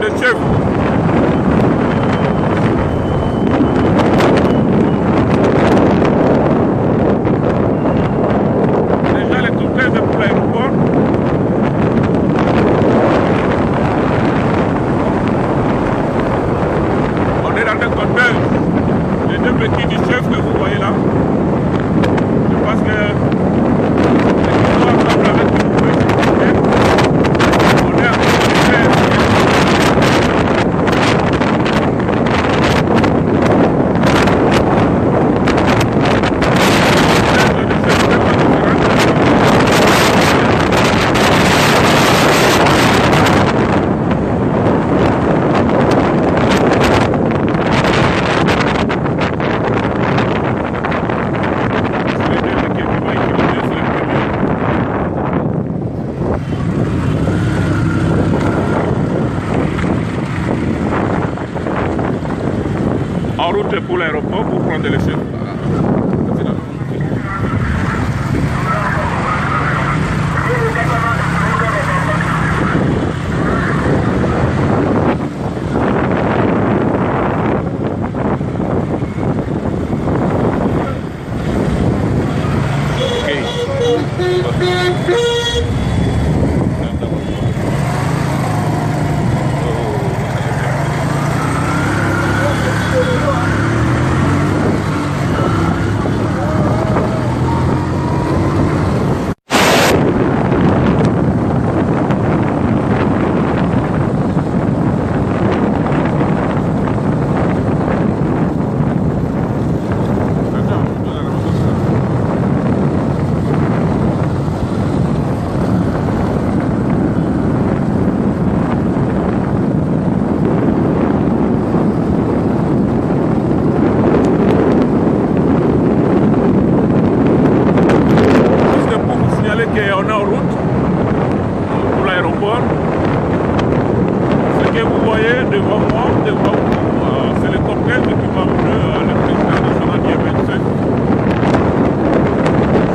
le chef. Déjà les complexes pour l'aéroport. On est dans le compteur. Les deux petits du chef que vous voyez là. Je pense que en route pour l'aéroport pour prendre les chefs. On est en route pour l'aéroport. Ce que vous voyez devant moi, c'est le complexe qui va le président national du M27.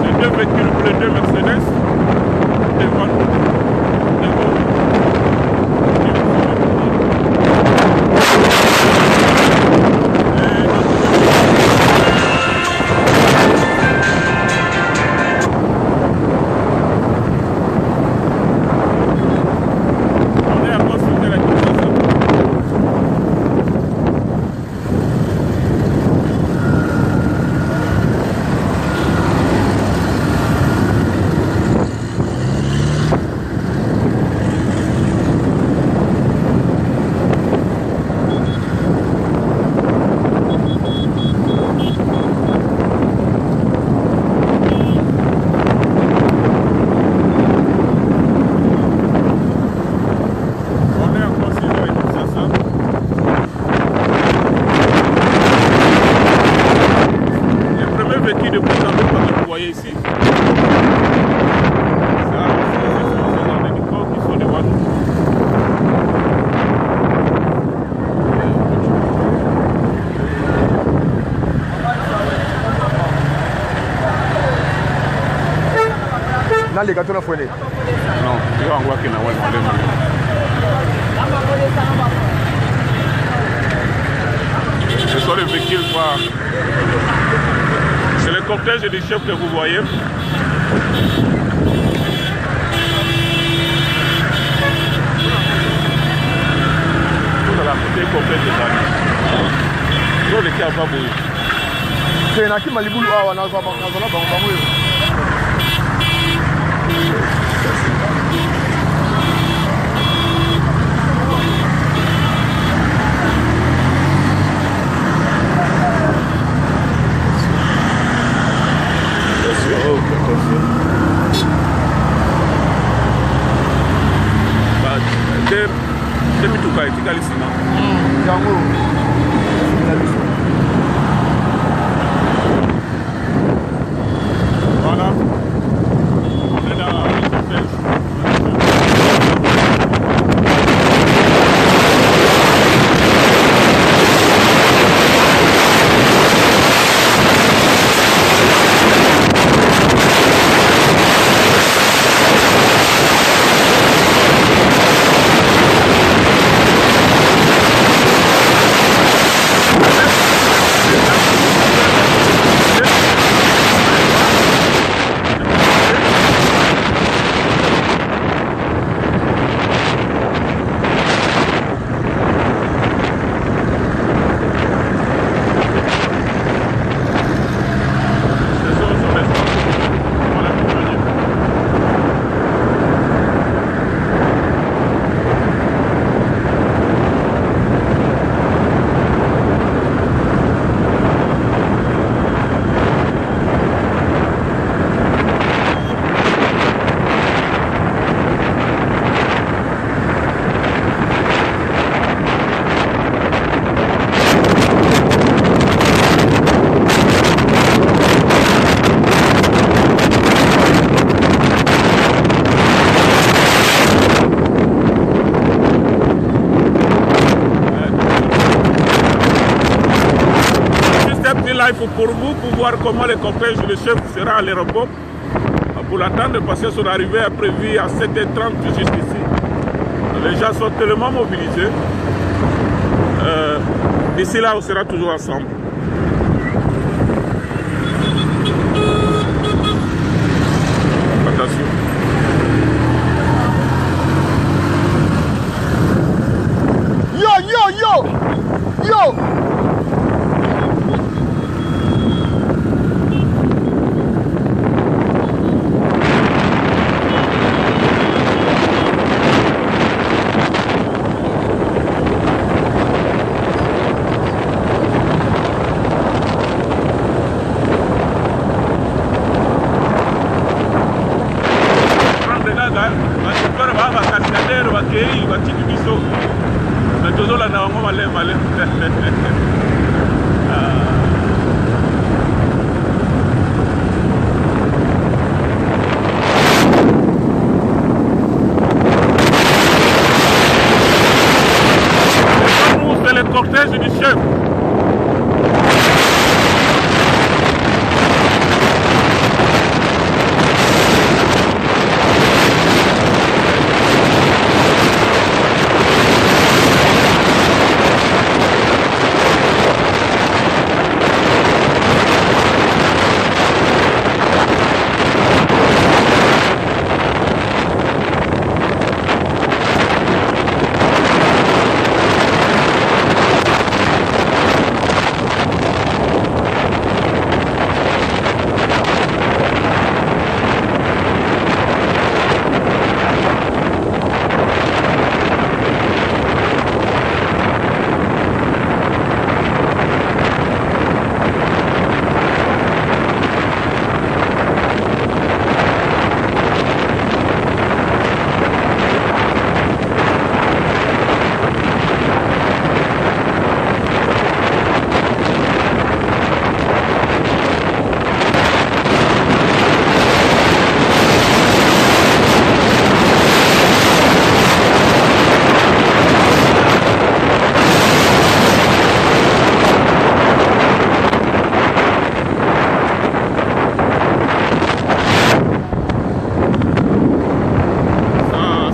C'est deux véhicules bleus, deux Mercedes devant nous. Ici. Dans les gâteaux, on a fouillé. Non, je vais en voir qu'il y en a. Ce sont les véhicules par... C'est le cortège des chefs que vous voyez. Tout à la côté cortège des amis. Nous, les cas, pas bouillir. C'est un qui m'a dit, on a Depuis tout cas, il y a ici. Voilà. On est dans le cortège. il faut pour vous pour voir comment le cortège du chef sera à l'aéroport. Pour l'attendre, parce que son arrivée est prévue à 7h30 juste ici. Les gens sont tellement mobilisés. D'ici là, on sera toujours ensemble. Attention. Yo! C'est le cortège du chef.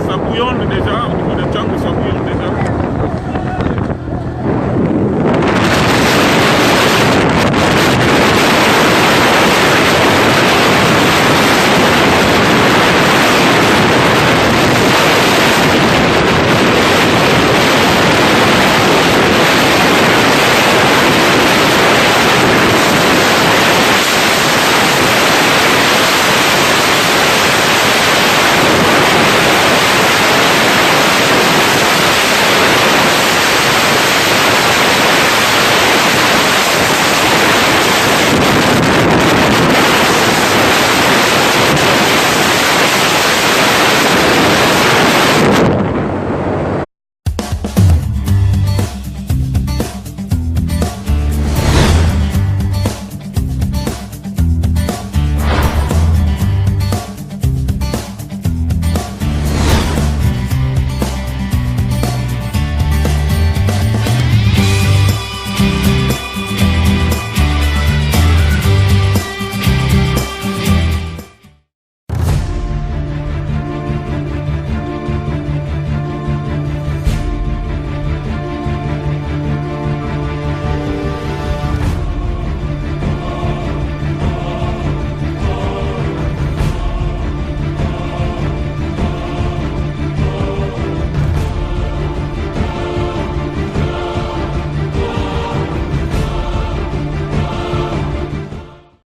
Ça bouillonne déjà, au niveau de Django, ça bouillonne déjà.